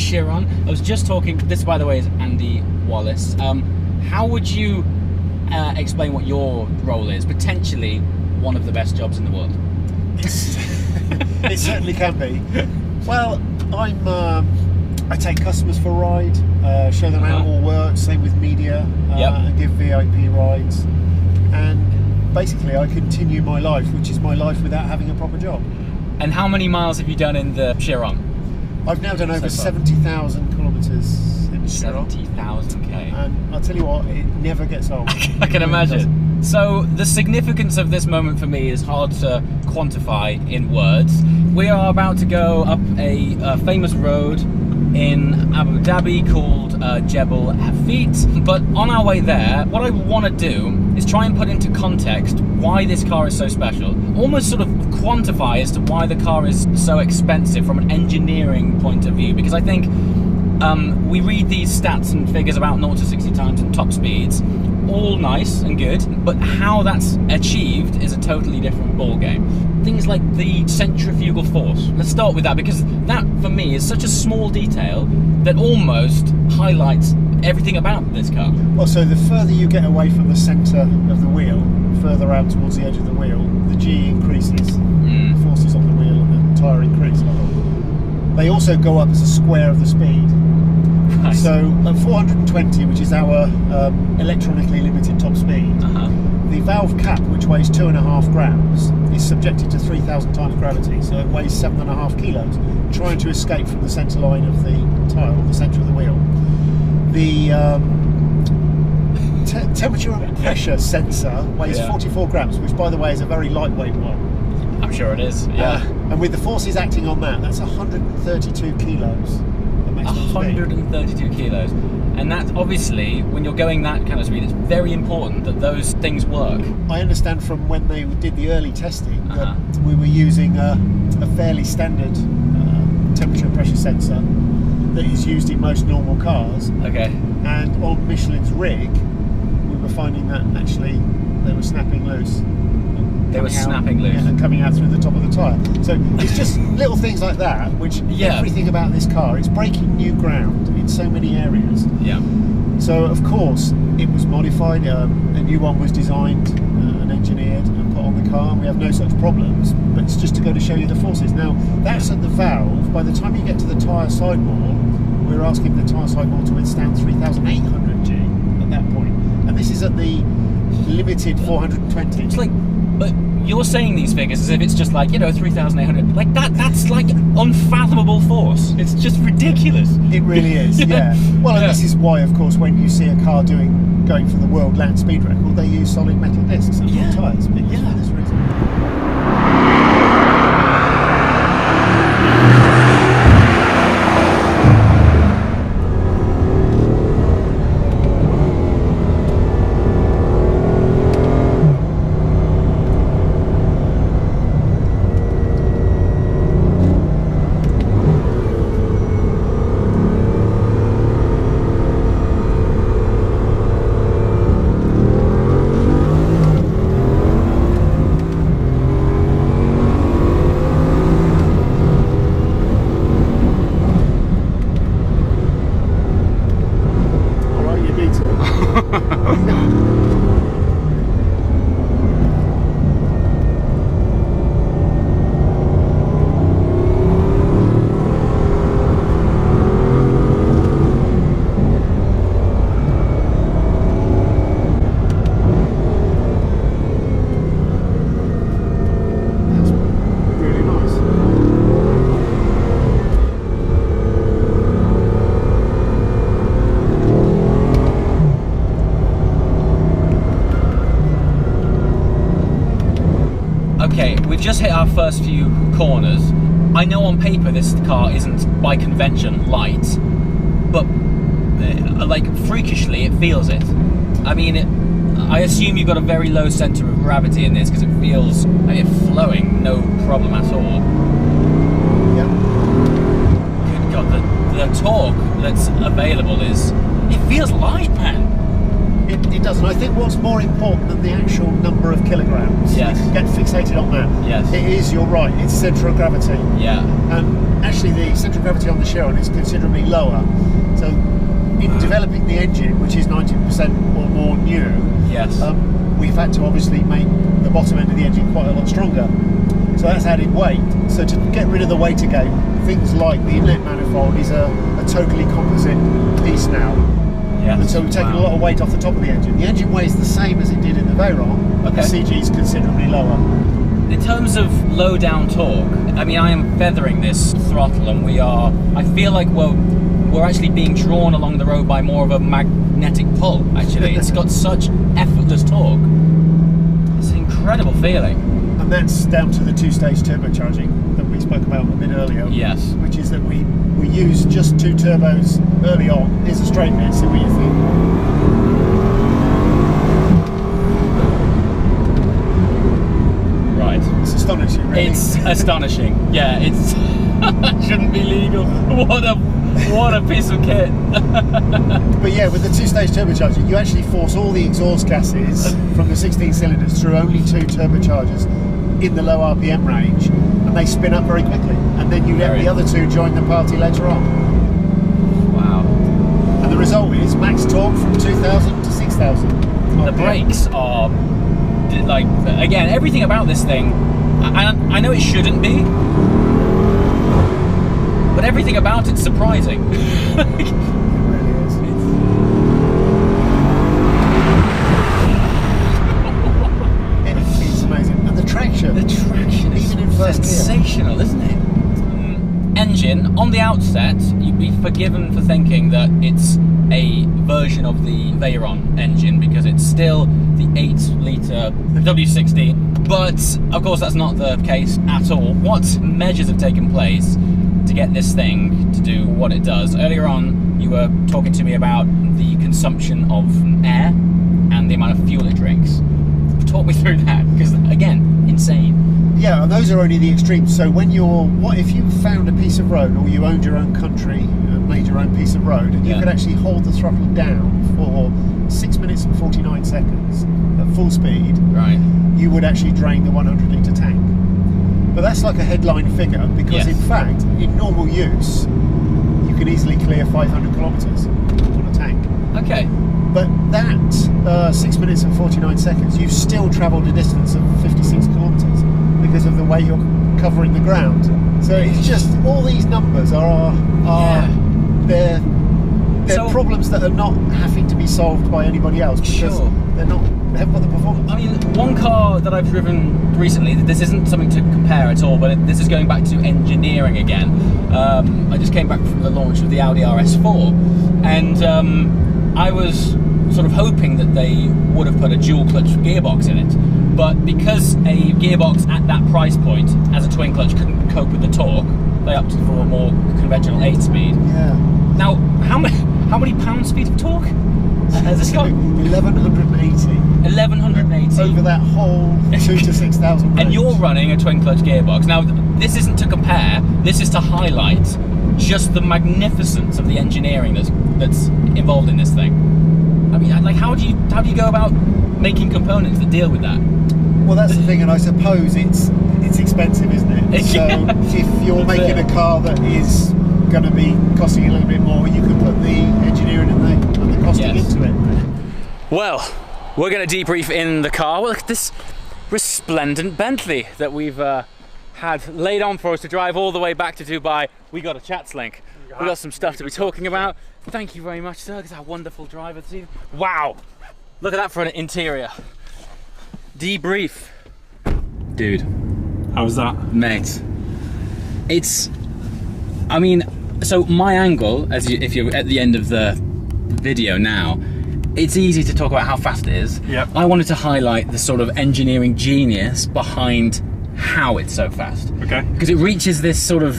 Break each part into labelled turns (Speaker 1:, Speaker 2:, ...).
Speaker 1: Chiron. I was just talking, this by the way is Andy Wallace. How would you explain what your role is? Potentially one of the best jobs in the world.
Speaker 2: It certainly can be. Well, I take customers for a ride, show them how it all works, same with media, and give VIP rides. And basically I continue my life, which is my life without having a proper job.
Speaker 1: And how many miles have you done in the Chiron?
Speaker 2: I've now done over 70,000 kilometres in the Chiron.
Speaker 1: 70,000 k.
Speaker 2: And I'll tell you what, it never gets old.
Speaker 1: I can imagine. So the significance of this moment for me is hard to quantify in words. We are about to go up a famous road in Abu Dhabi called Jebel Hafit, but on our way there, what I want to do is try and put into context why this car is so special, almost sort of quantify as to why the car is so expensive from an engineering point of view, because I think we read these stats and figures about 0 to 60 times and top speeds, all nice and good, but how that's achieved is a totally different ball game. Things like the centrifugal force. Let's start with that, because that for me is such a small detail that almost highlights everything about this car.
Speaker 2: Well, so the further you get away from the centre of the wheel, further out towards the edge of the wheel, the G increases, the forces on the wheel and the tyre increase. They also go up as a square of the speed. Right. So at 420, which is our electronically limited top speed, the valve cap, which weighs 2.5 grams, is subjected to 3,000 times gravity, so it weighs 7.5 kilos, trying to escape from the centre line of the tyre, or the centre of the wheel. The temperature and pressure sensor weighs 44 grams, which by the way is a very lightweight one.
Speaker 1: I'm sure it is, yeah.
Speaker 2: And with the forces acting on that, that's 132 kilos.
Speaker 1: 132 kilos. And that obviously, when you're going that kind of speed, it's very important that those things work.
Speaker 2: I understand from when they did the early testing that we were using a fairly standard temperature and pressure sensor that is used in most normal cars. Okay. And on Michelin's rig, we were finding that actually they were snapping loose.
Speaker 1: They were snapping loose.
Speaker 2: And coming out through the top of the tyre. So it's just little things like that, which everything about this car, it's breaking new ground in so many areas. Yeah. So of course, it was modified, a new one was designed and engineered and put on the car, and we have no such problems, but it's just to go to show you the forces. Now, that's at the valve. By the time you get to the tyre sidewall, we're asking the tyre sidewall to withstand 3,800 G at that point. And this is at the limited 420.
Speaker 1: It's like, but you're saying these figures as if it's just like, 3,800. Like that's like unfathomable force. It's just ridiculous.
Speaker 2: It really is, yeah. Well, and this is why, of course, when you see a car going for the world land speed record, they use solid metal discs and not tyres, for this reason.
Speaker 1: We've just hit our first few corners. I know on paper this car isn't, by convention, light, but like freakishly it feels it. I mean, I assume you've got a very low centre of gravity in this because it feels like it's flowing, no problem at all. Yeah. Good God, the torque that's available it feels light, man.
Speaker 2: It does, and I think what's more important than the actual number of kilograms,
Speaker 1: Yes.
Speaker 2: you can get fixated on that.
Speaker 1: Yes.
Speaker 2: It is, you're right, it's centre of gravity.
Speaker 1: Yeah.
Speaker 2: And actually the centre of gravity on the Chiron is considerably lower. So in developing the engine, which is 90% or more new,
Speaker 1: Yes.
Speaker 2: we've had to obviously make the bottom end of the engine quite a lot stronger. So that's added weight. So to get rid of the weight again, things like the inlet manifold is a totally composite piece now.
Speaker 1: Yes.
Speaker 2: And so we've taken a lot of weight off the top of the engine. The engine weighs the same as it did in the Veyron, but the CG is considerably lower.
Speaker 1: In terms of low down torque, I mean, I am feathering this throttle, and I feel like we're actually being drawn along the road by more of a magnetic pull, actually. It's got such effortless torque. It's an incredible feeling.
Speaker 2: And that's down to the two-stage turbocharging that we spoke about a bit earlier.
Speaker 1: Yes.
Speaker 2: Which is that we use just 2 turbos early on. Here's a straight bit, see what you think.
Speaker 1: Right.
Speaker 2: It's astonishing, really.
Speaker 1: It's astonishing. Yeah, it's shouldn't be legal. What a piece of kit.
Speaker 2: But yeah, with the two-stage turbocharging, you actually force all the exhaust gases from the 16 cylinders through only 2 turbochargers in the low RPM range, and they spin up very quickly. And then you let the other 2 join the party later on.
Speaker 1: Wow.
Speaker 2: And the result is max torque from 2,000 to 6,000.
Speaker 1: The brakes are, like, again, everything about this thing, I know it shouldn't be, but everything about it's surprising.
Speaker 2: It really is. It's amazing. And the traction
Speaker 1: The traction is
Speaker 2: even in first gear.
Speaker 1: sensational, isn't it? Engine, on the outset, you'd be forgiven for thinking that it's a version of the Veyron engine because it's still the 8-litre W60, but of course that's not the case at all. What measures have taken place to get this thing to do what it does? Earlier on, you were talking to me about the consumption of air and the amount of fuel it drinks. Talk me through that, because again, insane.
Speaker 2: Yeah, and those are only the extremes. So when what if you found a piece of road, or you owned your own country and made your own piece of road, and you could actually hold the throttle down for 6 minutes and 49 seconds at full speed,
Speaker 1: Right.
Speaker 2: you would actually drain the 100-litre tank. But that's like a headline figure, because in fact, in normal use, you can easily clear 500 kilometres on a tank.
Speaker 1: Okay.
Speaker 2: But that 6 minutes and 49 seconds, you've still travelled a distance of 56 kilometres because of the way you're covering the ground. So it's just, all these numbers are they're problems that are not having to be solved by anybody else, because they haven't got the performance.
Speaker 1: I mean, one car that I've driven recently, this isn't something to compare at all, but this is going back to engineering again. I just came back from the launch of the Audi RS4, and I was sort of hoping that they would have put a dual clutch gearbox in it, but because a gearbox at that price point as a twin clutch couldn't cope with the torque, they opted for a more conventional 8-speed.
Speaker 2: Yeah.
Speaker 1: Now, how many pound-feet of torque has this got?
Speaker 2: 1180.
Speaker 1: 1180
Speaker 2: over that whole 2,000 to 6,000 range.
Speaker 1: And you're running a twin clutch gearbox. Now, this isn't to compare. This is to highlight just the magnificence of the engineering that's involved in this thing. I mean, like, how do you go about making components that deal with that?
Speaker 2: Well, that's the thing, and I suppose it's expensive, isn't it? So if you're making a car that is going to be costing you a little bit more, you can put the engineering and the costing into it.
Speaker 1: Well, we're going to debrief in the car. Well, look at this resplendent Bentley that we've had laid on for us to drive all the way back to Dubai. We got a chats link. We got some stuff to be talking about. Thank you very much, sir. It's our wonderful driver this evening. Wow, look at that for an interior. Debrief, dude.
Speaker 3: How was that,
Speaker 1: mate? I mean, so my angle, if you're at the end of the video now, it's easy to talk about how fast it is.
Speaker 3: Yep.
Speaker 1: I wanted to highlight the sort of engineering genius behind how it's so fast.
Speaker 3: Okay.
Speaker 1: Because it reaches this sort of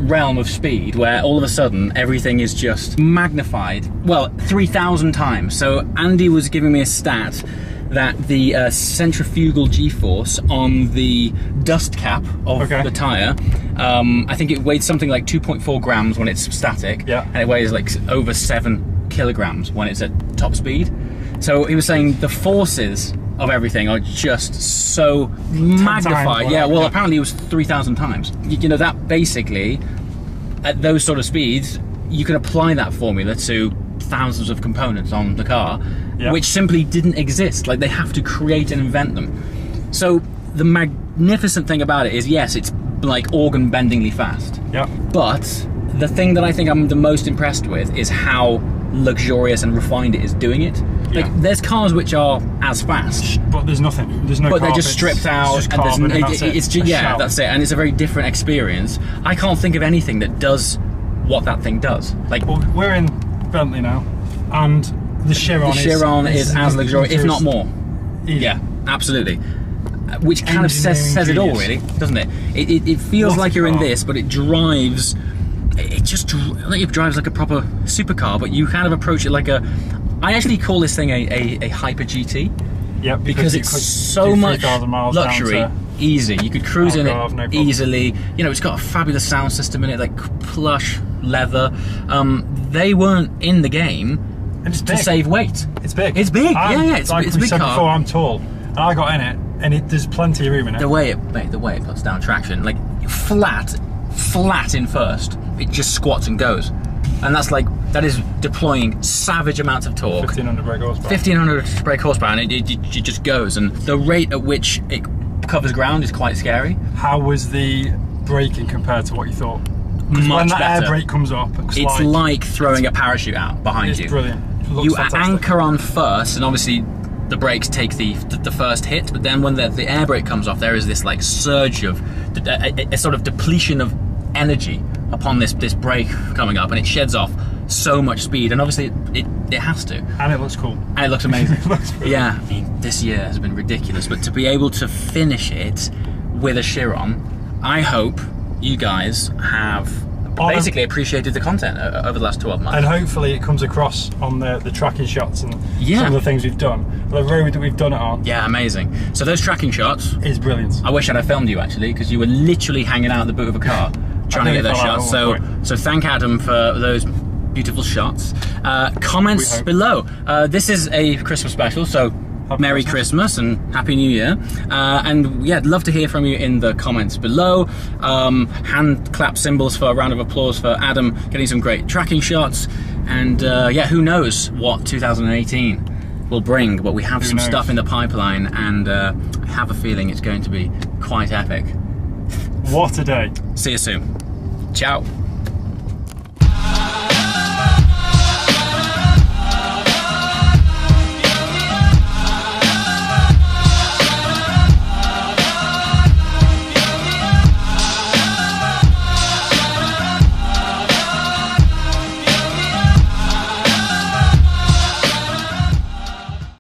Speaker 1: realm of speed where all of a sudden everything is just magnified, well, 3,000 times. So Andy was giving me a stat that the centrifugal g-force on the dust cap of the tyre, I think it weighs something like 2.4 grams when it's static, and it weighs like over 7 kilograms when it's at top speed. So he was saying the forces of everything are just so magnified. Yeah, well, apparently it was 3,000 times. You know, that basically, at those sort of speeds, you can apply that formula to thousands of components on the car, which simply didn't exist. Like, they have to create and invent them. So the magnificent thing about it is, yes, it's like organ-bendingly fast.
Speaker 3: Yeah.
Speaker 1: But the thing that I think I'm the most impressed with is how luxurious and refined it is doing it. Like, there's cars which are as fast,
Speaker 3: but there's nothing. There's no.
Speaker 1: But
Speaker 3: carpets,
Speaker 1: they're just stripped out.
Speaker 3: It's just carbon, and that's it.
Speaker 1: It's just, that's it. And it's a very different experience. I can't think of anything that does what that thing does. Like,
Speaker 3: well, we're in Bentley now, and the Chiron.
Speaker 1: The Chiron is as luxurious, if not more.
Speaker 3: Yeah,
Speaker 1: absolutely. Which kind of says it all, really, doesn't it? It feels like you're in this, but it drives. It just like it drives like a proper supercar, but you kind of approach it like a. I actually call this thing a hyper GT.
Speaker 3: Yeah,
Speaker 1: because it's so much luxury, easy. You could cruise in it easily. You know, it's got a fabulous sound system in it, like plush leather. They weren't in the game to save weight.
Speaker 3: It's big.
Speaker 1: It's big. Yeah. It's
Speaker 3: like
Speaker 1: a big car.
Speaker 3: Before, I'm tall, and I got in it, and there's plenty of room in it.
Speaker 1: The way it puts down traction, like flat in first, it just squats and goes, and that is deploying savage amounts of torque.
Speaker 3: 1500 brake horsepower.
Speaker 1: 1500 brake horsepower, and it just goes, and the rate at which it covers ground is quite scary.
Speaker 3: How was the braking compared to what you thought?
Speaker 1: Much
Speaker 3: when that
Speaker 1: better.
Speaker 3: air brake comes up,
Speaker 1: it's like throwing a parachute out behind you.
Speaker 3: It's brilliant. It looks
Speaker 1: you
Speaker 3: fantastic.
Speaker 1: Anchor on first, and obviously the brakes take the first hit, but then when the air brake comes off, there is this like surge of a sort of depletion of energy upon this brake coming up, and it sheds off so much speed, and obviously it has to.
Speaker 3: And it looks cool.
Speaker 1: And it looks amazing.
Speaker 3: It looks
Speaker 1: yeah, I mean, this year has been ridiculous, but to be able to finish it with a Chiron, I hope you guys have basically appreciated the content over the last 12 months.
Speaker 3: And hopefully it comes across on the tracking shots and some of the things we've done. The road that we've done it on.
Speaker 1: Yeah, amazing. So those tracking shots
Speaker 3: is brilliant.
Speaker 1: I wish I'd have filmed you actually, because you were literally hanging out the boot of a car trying to get those shots. So thank Adam for those beautiful shots. Comments below. This is a Christmas special, so Merry Christmas and Happy New Year. And yeah, I'd love to hear from you in the comments below. Hand clap symbols for a round of applause for Adam getting some great tracking shots. And yeah, who knows what 2018 will bring, but we have some stuff in the pipeline, and I have a feeling it's going to be quite epic.
Speaker 3: What a day.
Speaker 1: See you soon. Ciao.